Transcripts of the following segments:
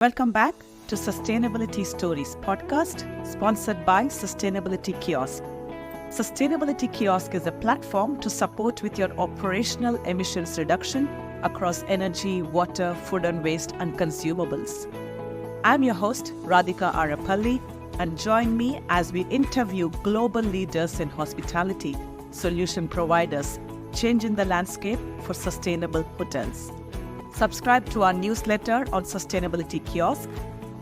Welcome back to Sustainability Stories podcast, sponsored by Sustainability Kiosk. Sustainability Kiosk is a platform to support with your operational emissions reduction across energy, water, food and waste, and consumables. I'm your host, Radhika Arapalli, and join me as we interview global leaders in hospitality, solution providers, changing the landscape for sustainable hotels. Subscribe to our newsletter on Sustainability Kiosk,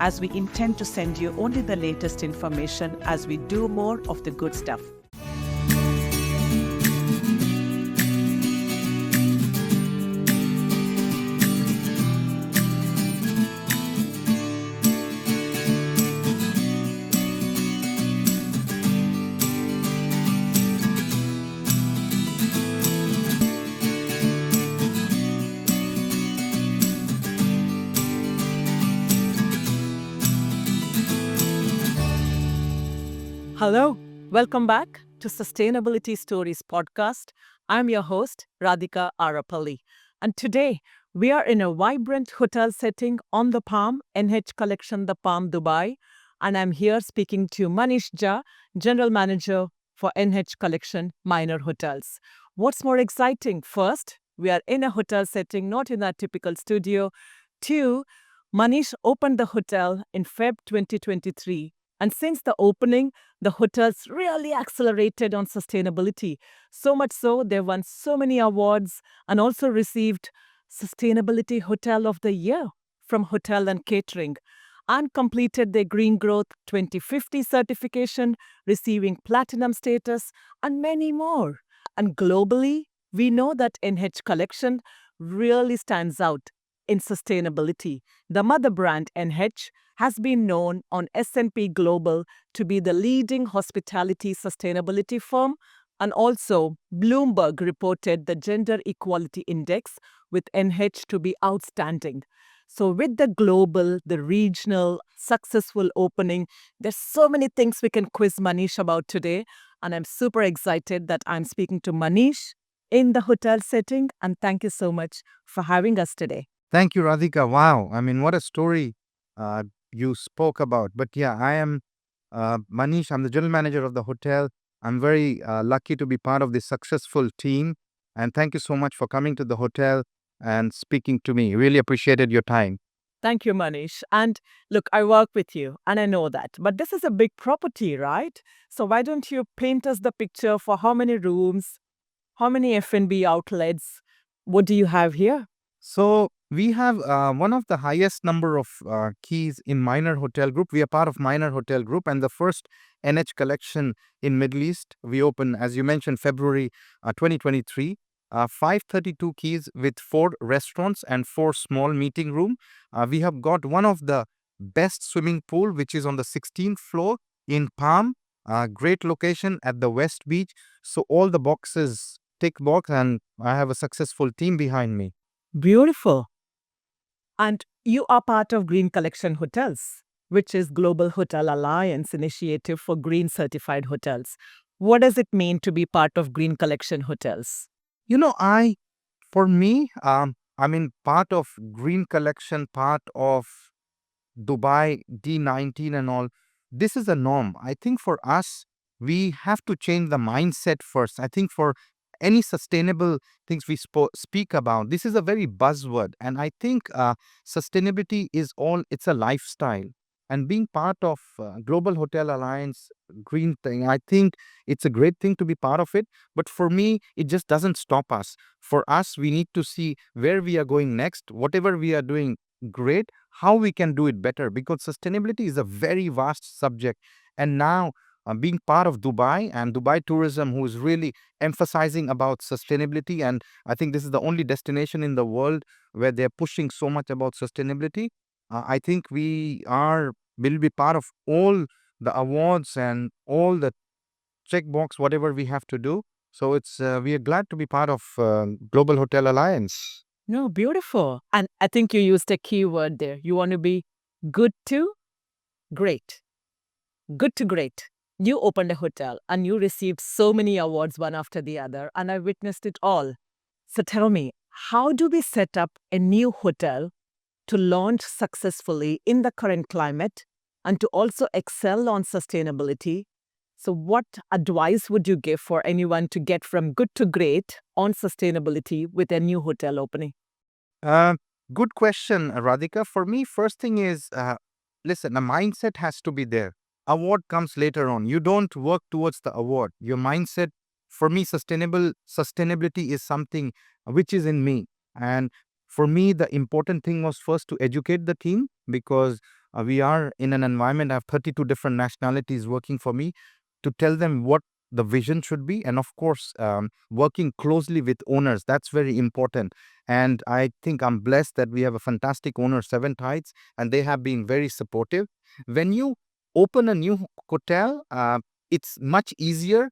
as we intend to send you only the latest information as we do more of the good stuff. Hello, welcome back to Sustainability Stories podcast. I'm your host, Radhika Arapalli. And today, we are in a vibrant hotel setting on the Palm, NH Collection, the Palm, Dubai. And I'm here speaking to Manish Jha, General Manager for NH Collection Minor Hotels. What's more exciting? First, we are in a hotel setting, not in our typical studio. Two, Manish opened the hotel in Feb 2023. And since the opening, the hotels really accelerated on sustainability. So much so, they won so many awards and also received Sustainability Hotel of the Year from Hotel and Catering, and completed their Green Growth 2050 certification, receiving Platinum status, and many more. And globally, we know that NH Collection really stands out in sustainability. The mother brand NH has been known on S&P Global to be the leading hospitality sustainability firm, and also Bloomberg reported the Gender Equality Index with NH to be outstanding. So with the global, the regional, successful opening, there's so many things we can quiz Manish about today, and I'm super excited that I'm speaking to Manish in the hotel setting, and thank you so much for having us today. Thank you, Radhika. Wow. I mean, what a story you spoke about. But yeah, I am Manish. I'm the general manager of the hotel. I'm very lucky to be part of this successful team. And thank you so much for coming to the hotel and speaking to me. Really appreciated your time. Thank you, Manish. And look, I work with you, and I know that. But this is a big property, right? So why don't you paint us the picture for how many rooms, how many F&B outlets? What do you have here? So we have one of the highest number of keys in Minor Hotel Group. We are part of Minor Hotel Group, and the first NH collection in Middle East. We opened, as you mentioned, February 2023. 532 keys with 4 restaurants and 4 small meeting room. We have got one of the best swimming pool, which is on the 16th floor in Palm. Great location at the West Beach. So all the boxes tick box, and I have a successful team behind me. Beautiful. And you are part of Green Collection Hotels, which is Global Hotel Alliance initiative for green certified hotels. What does it mean to be part of Green Collection Hotels? You know, for me, part of Green Collection, part of Dubai D19 and all. This is a norm. I think for us, we have to change the mindset first. I think for any sustainable things we speak about, this is a very buzzword. And I think sustainability is it's a lifestyle. And being part of Global Hotel Alliance green thing, I think it's a great thing to be part of it. But for me, it just doesn't stop us. For us, we need to see where we are going next. Whatever we are doing, great. How we can do it better, because sustainability is a very vast subject. And now, being part of Dubai and Dubai Tourism, who is really emphasizing about sustainability, and I think this is the only destination in the world where they're pushing so much about sustainability. I think will be part of all the awards and all the checkbox, whatever we have to do. So we are glad to be part of Global Hotel Alliance. No, beautiful. And I think you used a key word there. You want to be good to great. Good to great. You opened a hotel and you received so many awards one after the other, and I witnessed it all. So tell me, how do we set up a new hotel to launch successfully in the current climate and to also excel on sustainability. So, what advice would you give for anyone to get from good to great on sustainability with a new hotel opening? Uh, Good question, Radhika. For me, first thing is listen, a mindset has to be there. Award comes later on. You don't work towards the award. Your mindset, for me, sustainability is something which is in me. And for me, the important thing was first to educate the team because we are in an environment. I have 32 different nationalities working for me to tell them what the vision should be. And of course, working closely with owners. That's very important, and I think I'm blessed that we have a fantastic owner, Seven Tides, and they have been very supportive. When you open a new hotel, it's much easier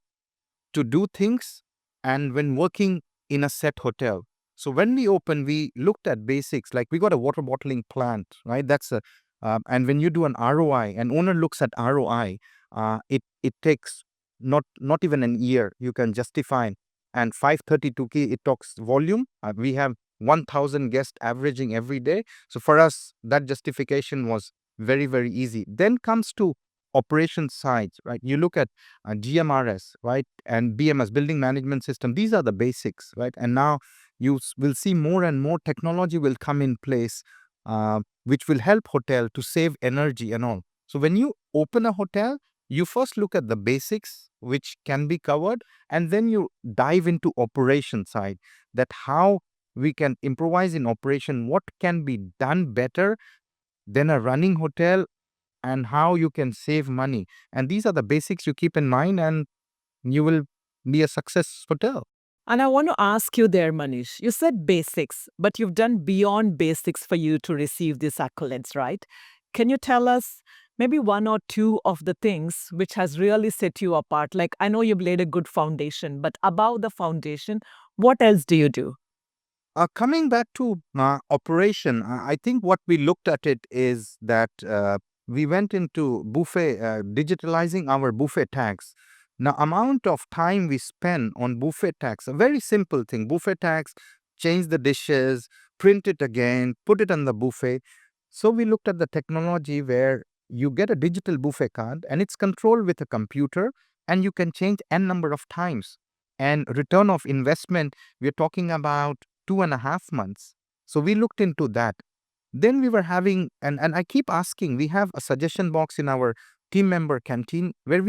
to do things and when working in a set hotel. So when we opened, we looked at basics like we got a water bottling plant, right? And when you do an ROI, an owner looks at ROI, it takes not even an year. You can justify, and 532K it talks volume. We have 1,000 guests averaging every day. So for us, that justification was very easy. Then comes to operation sides, right? You look at GMRS, right? And BMS, building management system. These are the basics, right? And now will see more and more technology will come in place, which will help hotel to save energy and all. So when you open a hotel, you first look at the basics, which can be covered, and then you dive into operation side, that how we can improvise in operation, what can be done better than a running hotel, and how you can save money. And these are the basics you keep in mind, and you will be a success hotel. And I want to ask you there, Manish. You said basics, but you've done beyond basics for you to receive these accolades, right? Can you tell us maybe one or two of the things which has really set you apart? Like, I know you've laid a good foundation, but above the foundation, what else do you do? Coming back to operation, I think what we looked at it is that we went into buffet, digitalizing our buffet tags. Now, amount of time we spend on buffet tags, a very simple thing. Buffet tags, change the dishes, print it again, put it on the buffet. So we looked at the technology where you get a digital buffet card and it's controlled with a computer, and you can change n number of times. And return of investment, we're talking about 2.5 months. So we looked into that. Then we were having, and I keep asking, we have a suggestion box in our team member canteen where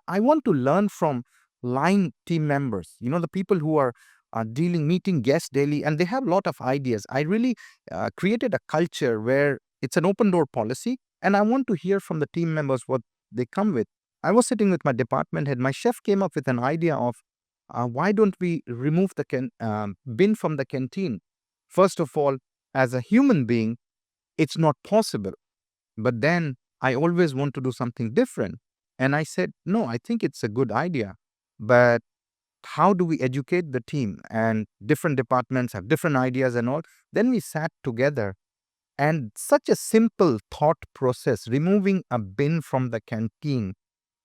I want to learn from line team members, the people who are meeting guests daily, and they have a lot of ideas. I really created a culture where it's an open door policy, and I want to hear from the team members what they come with. I was sitting with my department head. My chef came up with an idea of why don't we remove the bin from the canteen? First of all, as a human being, it's not possible. But then I always want to do something different. And I said, no, I think it's a good idea. But how do we educate the team? And different departments have different ideas and all. Then we sat together, and such a simple thought process, removing a bin from the canteen.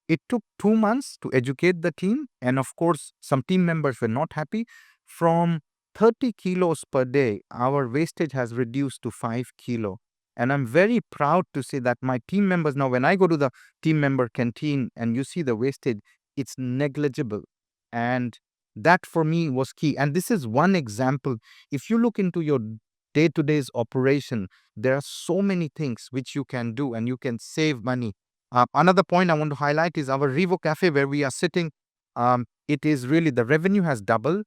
It took 2 months to educate the team. And of course, some team members were not happy. From 30 kilos per day, our wastage has reduced to 5 kilo. And I'm very proud to say that my team members now, when I go to the team member canteen and you see the wastage, it's negligible. And that for me was key. And this is one example. If you look into your day-to-day's operation, there are so many things which you can do and you can save money. Another point I want to highlight is our Revo Café where we are sitting. It is really, the revenue has doubled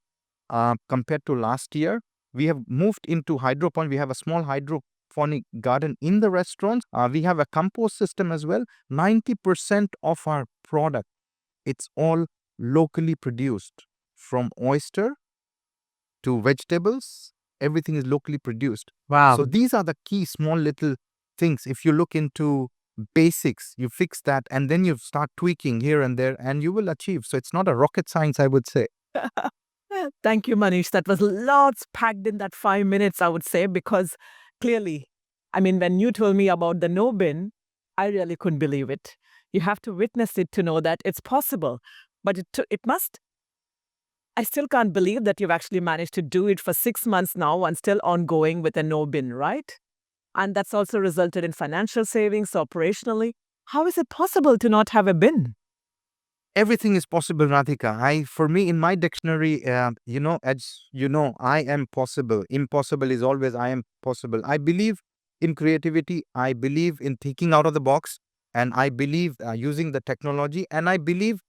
compared to last year. We have moved into hydroponic. We have a small hydroponic garden in the restaurant. We have a compost system as well. 90% of our product, it's all locally produced, from oyster to vegetables. Everything is locally produced. Wow. So these are the key small little things. If you look into basics, you fix that, and then you start tweaking here and there, and you will achieve. So it's not a rocket science, I would say. Thank you, Manish. That was lots packed in that 5 minutes, I would say, because clearly, I mean, when you told me about the no bin, I really couldn't believe it. You have to witness it to know that it's possible. But it must, I still can't believe that you've actually managed to do it for 6 months now and still ongoing with a no bin, right? And that's also resulted in financial savings operationally. How is it possible to not have a bin? Everything is possible, Radhika. For me, in my dictionary, as you know, I am possible. Impossible is always I am possible. I believe in creativity. I believe in thinking out of the box, and I believe using the technology, and I believe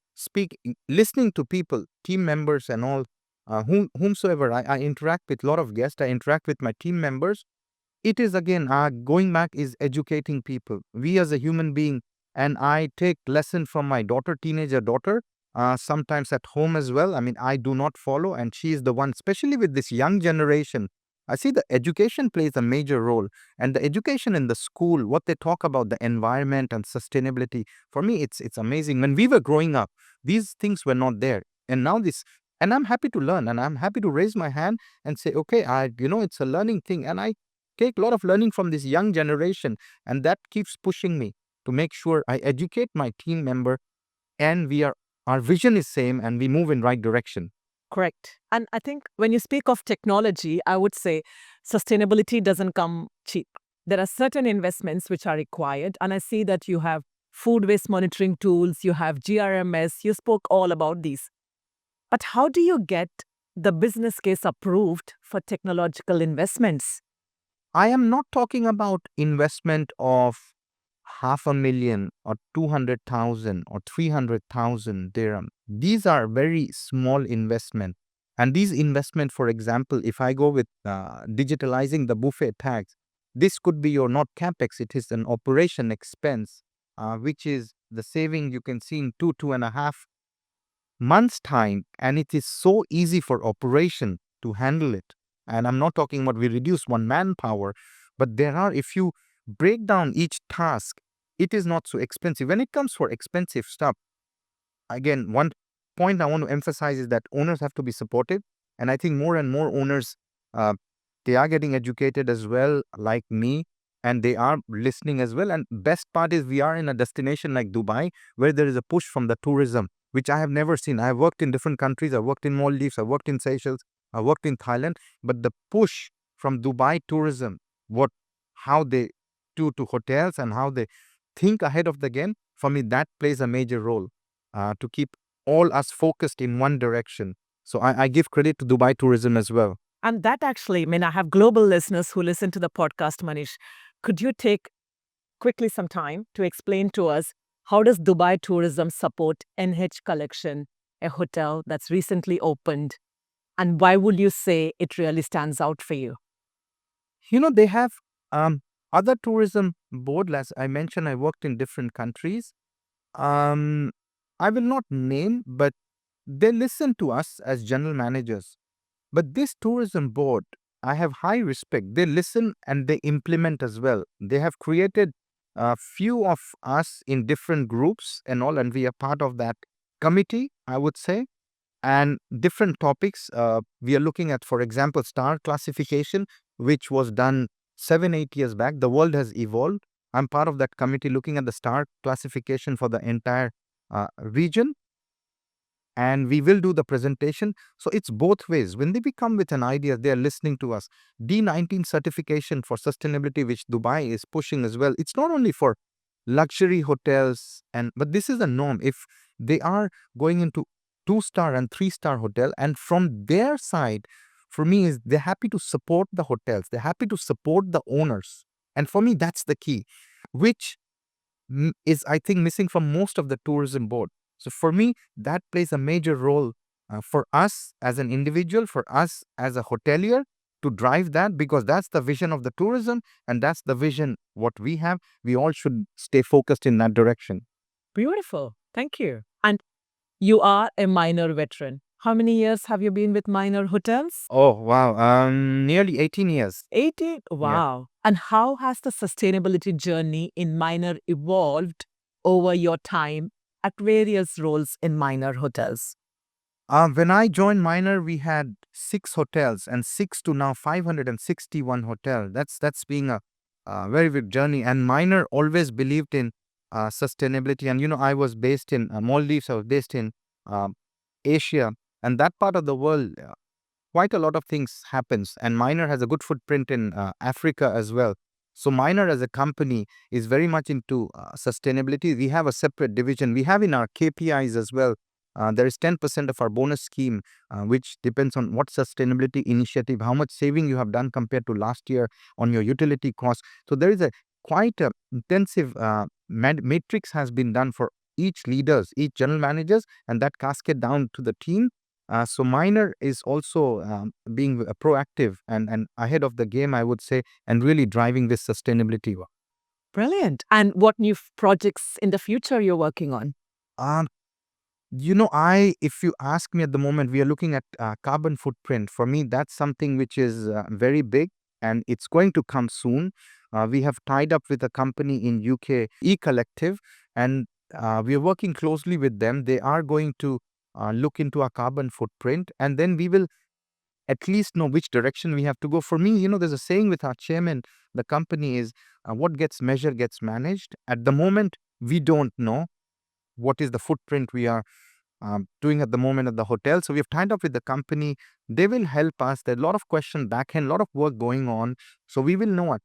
listening to people, team members, and all, whomsoever. I interact with a lot of guests. I interact with my team members. It is again going back is educating people, we as a human being. And I take lesson from my daughter, teenager daughter, sometimes at home as well. I mean, I do not follow, and she is the one, especially with this young generation. I see the education plays a major role, and the education in the school, what they talk about the environment and sustainability. For me, it's amazing. When we were growing up, these things were not there, and now this. And I'm happy to learn, and I'm happy to raise my hand and say, okay, it's a learning thing, and I take a lot of learning from this young generation, and that keeps pushing me to make sure I educate my team member, and our vision is same, and we move in right direction. Correct. And I think when you speak of technology, I would say sustainability doesn't come cheap. There are certain investments which are required. And I see that you have food waste monitoring tools, you have GRMS, you spoke all about these. But how do you get the business case approved for technological investments? I am not talking about investment of 500,000 or 200,000 or 300,000 dirham. These are very small investment. And these investment, for example, if I go with digitalizing the buffet tags, this could be your not capex, it is an operation expense, which is the saving you can see in 2.5 months time, and it is so easy for operation to handle it. And I'm not talking about we reduce one manpower, but there are, if you break down each task, it is not so expensive. When it comes for expensive stuff, again, one point I want to emphasize is that owners have to be supportive. And I think more and more owners, uh, they are getting educated as well, like me, and they are listening as well. And best part is we are in a destination like Dubai, where there is a push from the tourism, which I have never seen. I have worked in different countries. I worked in Maldives, I worked in Seychelles, I worked in Thailand, but the push from Dubai tourism, how they do to hotels and how they think ahead of the game, for me, that plays a major role to keep all us focused in one direction. So I give credit to Dubai tourism as well. And that actually, I mean, I have global listeners who listen to the podcast, Manish. Could you take quickly some time to explain to us how does Dubai tourism support NH Collection, a hotel that's recently opened, and why would you say it really stands out for you? They have um, other tourism board. As I mentioned, I worked in different countries. Um, I will not name, but they listen to us as general managers. But this tourism board, I have high respect. They listen and they implement as well. They have created a few of us in different groups and all, and we are part of that committee, I would say. And different topics we are looking at, for example, star classification, which was done 7 8 years back. The world has evolved. I'm part of that committee looking at the star classification for the entire region, and we will do the presentation. So it's both ways. When they come with an idea, they are listening to us. D19 certification for sustainability, which Dubai is pushing as well. It's not only for luxury hotels, but this is a norm. If they are going into 2-star and 3-star hotel, and from their side, for me, is they're happy to support the hotels. They're happy to support the owners. And for me, that's the key, which is, I think, missing from most of the tourism board. So for me, that plays a major role for us as an individual, for us as a hotelier, to drive that, because that's the vision of the tourism, and that's the vision what we have. We all should stay focused in that direction. Beautiful. Thank you. And you are a minor veteran. How many years have you been with minor hotels? Oh, wow. Nearly 18 years. 18. Yeah. Wow. And how has the sustainability journey in minor evolved over your time at various roles in minor hotels? When I joined Minor, we had 6 hotels, and 6 to now 561 hotel. That's being a very big journey. And Minor always believed in sustainability. And I was based in Maldives. I was based in um, Asia, and that part of the world. Quite a lot of things happens, and Minor has a good footprint in Africa as well. So Minor as a company is very much into sustainability. We have a separate division. We have in our KPIs as well. There is 10% of our bonus scheme, which depends on what sustainability initiative, how much saving you have done compared to last year on your utility costs. So there is a quite a intensive matrix has been done for each leaders, each general managers, and that cascade down to the team. So Minor is also being proactive and ahead of the game, I would say, and really driving this sustainability work. Brilliant. And what new projects in the future you're working on? Um, if you ask me at the moment, we are looking at carbon footprint. For me, that's something which is very big and it's going to come soon. We have tied up with a company in UK, E-Collective, and we are working closely with them. They are going to look into our carbon footprint, and then we will at least know which direction we have to go. For me, there's a saying with our chairman, the company is what gets measured gets managed. At the moment, we don't know what is the footprint we are doing at the moment at the hotel. So we've tied up with the company. They will help us. There's a lot of question back end, a lot of work going on. So we will know a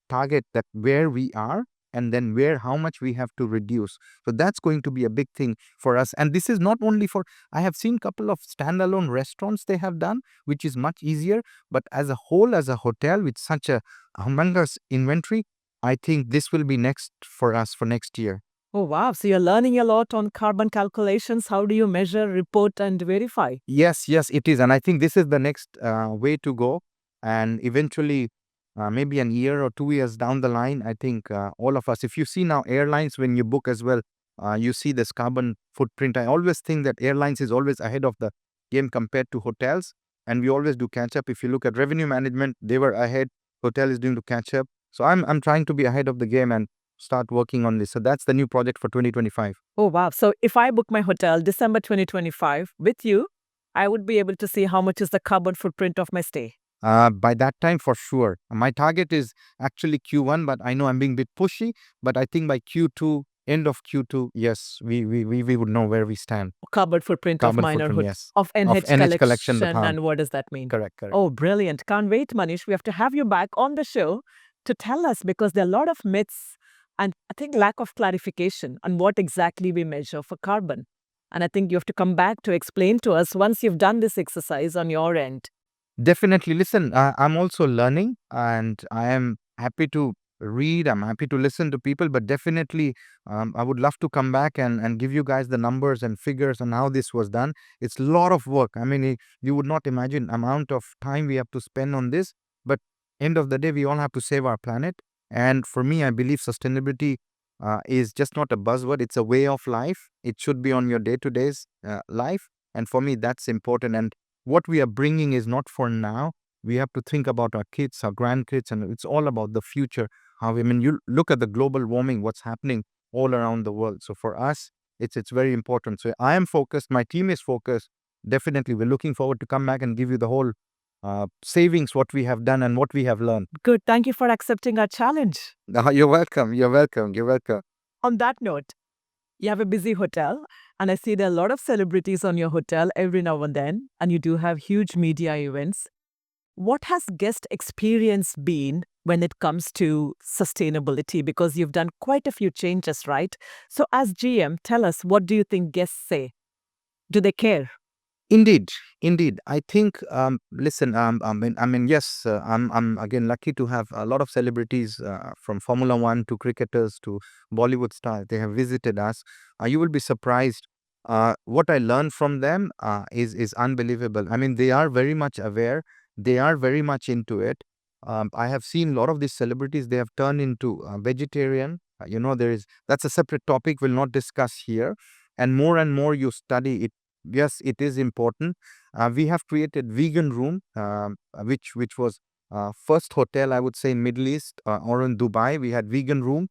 target that where we are and then where how much we have to reduce. So that's going to be a big thing for us. And this is not only for, I have seen couple of standalone restaurants they have done, which is much easier. But as a whole, as a hotel with such a humongous inventory, I think this will be next for us for next year. Oh, wow. So you're learning a lot on carbon calculations. How do you measure, report, and verify? Yes, yes, it is. And I think this is the next way to go. And eventually, maybe an year or 2 years down the line, I think all of us, if you see now airlines, when you book as well, you see this carbon footprint. I always think that airlines is always ahead of the game compared to hotels. And we always do catch up. If you look at revenue management, they were ahead. Hotel is doing to catch up. So I'm trying to be ahead of the game and start working on this. So that's the new project for 2025. Oh, wow. So if I book my hotel December 2025 with you, I would be able to see how much is the carbon footprint of my stay. By that time, for sure. My target is actually Q1, but I know I'm being a bit pushy. But I think by Q2, end of Q2, yes, we would know where we stand. Carbon footprint of Carbon minor footprint, hood, yes. of NH NH collection, but collection. And what does that mean? correct, correct. Oh, brilliant. Can't wait, Manish. We have to have you back on the show to tell us because there are a lot of myths and I think lack of clarification on what exactly we measure for carbon. And I think you have to come back to explain to us once you've done this exercise on your end. Definitely. Listen, I'm also learning and I am happy to read. I'm happy to listen to people, but definitely I would love to come back and give you guys the numbers and figures on how this was done. It's a lot of work. I mean, you would not imagine amount of time we have to spend on this, but end of the day, we all have to save our planet. And for me, I believe sustainability is just not a buzzword. It's a way of life. It should be on your day-to-day life. And for me, that's important. And what we are bringing is not for now. We have to think about our kids, our grandkids, and it's all about the future. How I mean, you look at the global warming, what's happening all around the world. So for us, it's very important. So I am focused. My team is focused. Definitely, we're looking forward to come back and give you the whole savings, what we have done and what we have learned. Good. Thank you for accepting our challenge. You're welcome. You're welcome. You're welcome. On that note, you have a busy hotel, and I see there are a lot of celebrities on your hotel every now and then, and you do have huge media events. What has guest experience been when it comes to sustainability? Because you've done quite a few changes, right? So, as GM, tell us, what do you think guests say? Do they care? Indeed, indeed. I think. Listen. Yes. I'm again lucky to have a lot of celebrities from Formula One to cricketers to Bollywood stars. They have visited us. You will be surprised. What I learned from them is unbelievable. I mean, they are very much aware. They are very much into it. I have seen a lot of these celebrities. They have turned into vegetarian. There is that's a separate topic. We'll not discuss here. And more you study it. Yes, it is important. We have created vegan room, which was first hotel I would say in Middle East or in Dubai. We had vegan room,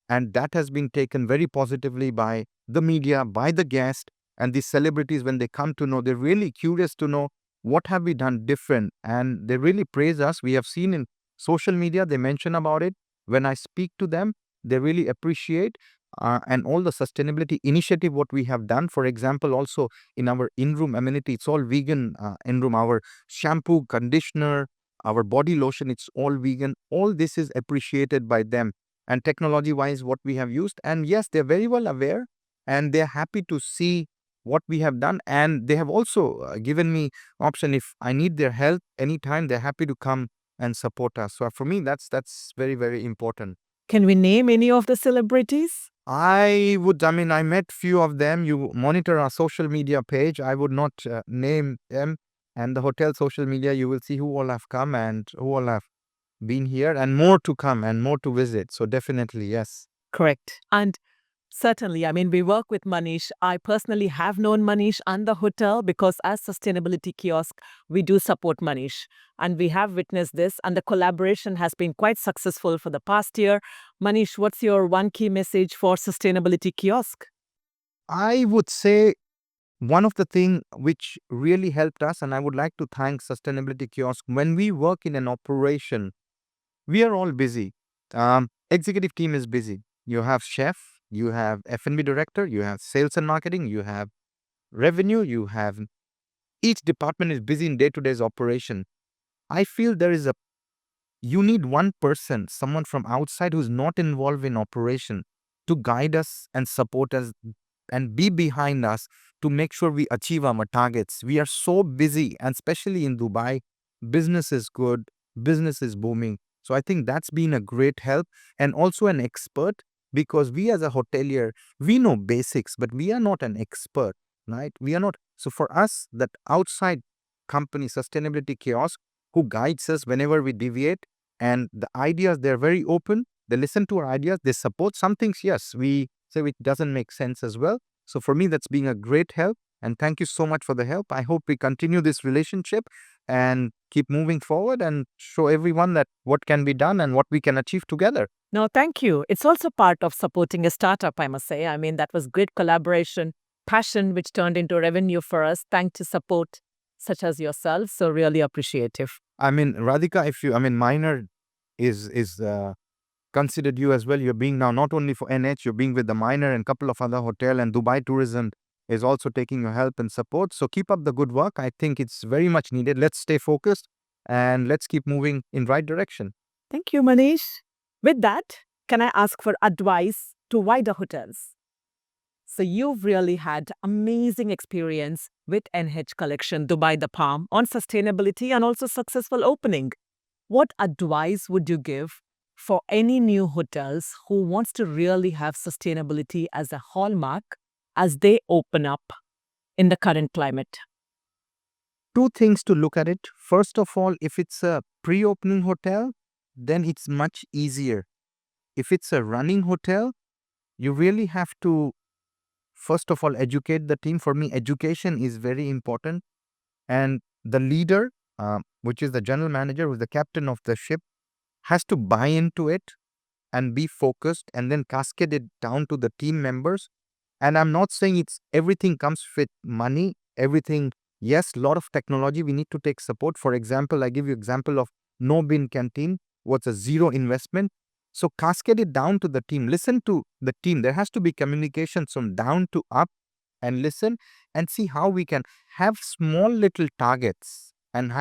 and that has been taken very positively by the media, by the guest, and these celebrities. When they come to know, they're really curious to know what have we done different, and they really praise us. We have seen in social media they mention about it. When I speak to them, they really appreciate and all the sustainability initiative what we have done. For example, also in our in-room amenity, it's all vegan in-room. Our shampoo, conditioner, our body lotion, it's all vegan. All this is appreciated by them. And technology wise, what we have used. And yes, they're very well aware and they're happy to see what we have done. And they have also given me option if I need their help anytime, they're happy to come and support us. So for me, that's very, very important. Can we name any of the celebrities? I met few of them. You monitor our social media page. I would not name them. And the hotel social media, you will see who all have come and who all have been here and more to come and more to visit. So definitely, yes. Correct. And certainly, I mean, we work with Manish. I personally have known Manish and the hotel because as Sustainability Kiosk, we do support Manish. And we have witnessed this, and the collaboration has been quite successful for the past year. Manish, what's your one key message for Sustainability Kiosk? I would say one of the thing which really helped us, and I would like to thank Sustainability Kiosk, when we work in an operation, we are all busy. Executive team is busy. You have chef, you have F&B director, you have sales and marketing, you have revenue, you have each department is busy in day-to-day operation. I feel you need one person, someone from outside who's not involved in operation to guide us and support us and be behind us to make sure we achieve our targets. We are so busy, and especially in Dubai, business is good, business is booming. So I think that's been a great help, and also an expert, because we as a hotelier, we know basics, but we are not an expert, right? We are not. So for us, that outside company, Sustainability Kiosk, who guides us whenever we deviate, and the ideas, they're very open. They listen to our ideas. They support some things. Yes, we say it doesn't make sense as well. So for me, that's been a great help. And thank you so much for the help. I hope we continue this relationship and keep moving forward and show everyone that what can be done and what we can achieve together. No, thank you. It's also part of supporting a startup, I must say. I mean, that was great collaboration, passion, which turned into revenue for us, thanks to support such as yourself. So, really appreciative. I mean, Radhika, minor is considered you as well. You're being now not only for NH, you're being with the minor and couple of other hotel, and Dubai Tourism is also taking your help and support. So keep up the good work. I think it's very much needed. Let's stay focused and let's keep moving in right direction. Thank you, Manish. With that, can I ask for advice to wider hotels? So you've really had amazing experience with NH Collection Dubai The Palm on sustainability and also successful opening. What advice would you give for any new hotels who wants to really have sustainability as a hallmark as they open up in the current climate? Two things to look at it. First of all, if it's a pre-opening hotel, then it's much easier. If it's a running hotel, you really have to, first of all, educate the team. For me, education is very important. And the leader, which is the general manager, who's the captain of the ship, has to buy into it and be focused and then cascade it down to the team members. And I'm not saying it's everything comes with money, everything. Yes, a lot of technology, we need to take support. For example, I give you example of no bin canteen, what's a zero investment. So cascade it down to the team. Listen to the team. There has to be communication from down to up, and listen and see how we can have small little targets and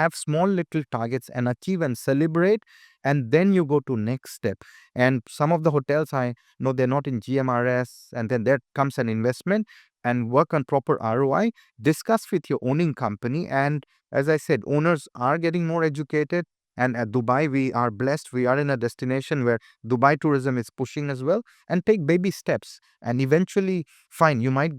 achieve and celebrate, and then you go to next step. And some of the hotels, I know they're not in GMRS, and then there comes an investment and work on proper ROI. Discuss with your owning company, and as I said, owners are getting more educated. And at Dubai, we are blessed. We are in a destination where Dubai tourism is pushing as well. And take baby steps. And eventually, fine, you might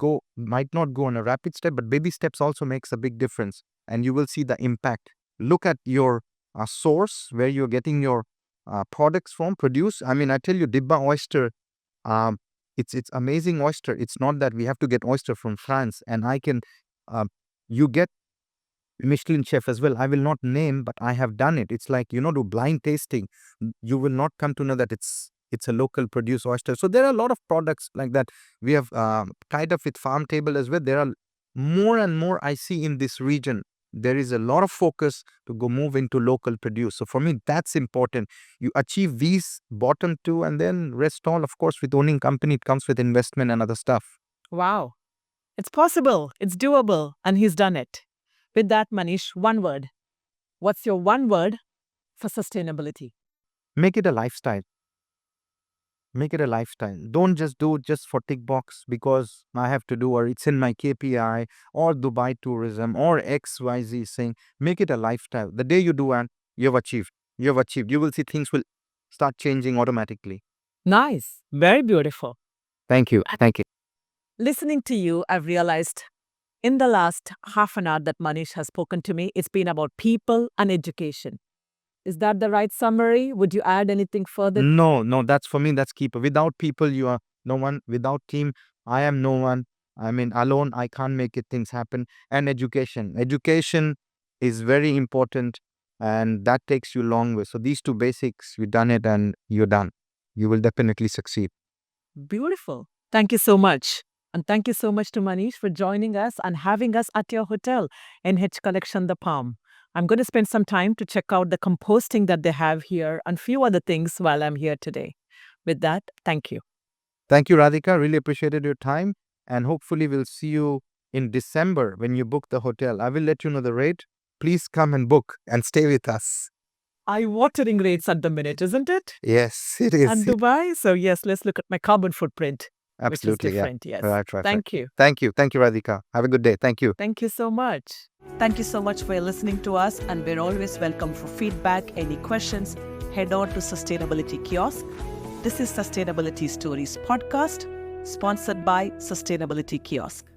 not go on a rapid step, but baby steps also makes a big difference. And you will see the impact. Look at your source, where you're getting your products from, produce. I mean, I tell you, Dibba oyster, um, it's amazing oyster. It's not that we have to get oyster from France. And you get Michelin chef as well. I will not name, but I have done it. It's like, do blind tasting. You will not come to know that it's a local produced oyster. So there are a lot of products like that. We have tied up with Farm Table as well. There are more and more I see in this region. There is a lot of focus to go move into local produce. So for me, that's important. You achieve these bottom two, and then rest all, of course, with owning company, it comes with investment and other stuff. Wow. It's possible, it's doable, and he's done it. With that, Manish, one word. What's your one word for sustainability? Make it a lifestyle. Make it a lifestyle. Don't just do it just for tick box because I have to do or it's in my KPI or Dubai tourism or XYZ thing. Make it a lifestyle. The day you do it, you've achieved. You've achieved. You will see things will start changing automatically. Nice. Very beautiful. Thank you. Thank you. Listening to you, I've realized in the last half an hour that Manish has spoken to me, it's been about people and education. Is that the right summary? Would you add anything further? No, that's for me, that's keeper. Without people, you are no one. Without team, I am no one. I mean, alone, I can't make it things happen. And education. Education is very important and that takes you a long way. So these two basics, you done it and you're done. You will definitely succeed. Beautiful. Thank you so much. And thank you so much to Manish for joining us and having us at your hotel, NH Collection The Palm. I'm going to spend some time to check out the composting that they have here and few other things while I'm here today. With that, thank you. Thank you, Radhika. Really appreciated your time. And hopefully we'll see you in December when you book the hotel. I will let you know the rate. Please come and book and stay with us. Eye-watering rates at the minute, isn't it? Yes, it is. And Dubai. So yes, let's look at my carbon footprint, Absolutely, which is different. Yes. Right. Thank you. Thank you, Radhika. Have a good day. Thank you. Thank you so much. Thank you so much for listening to us, and we're always welcome for feedback. Any questions, head on to Sustainability Kiosk. This is Sustainability Stories podcast, sponsored by Sustainability Kiosk.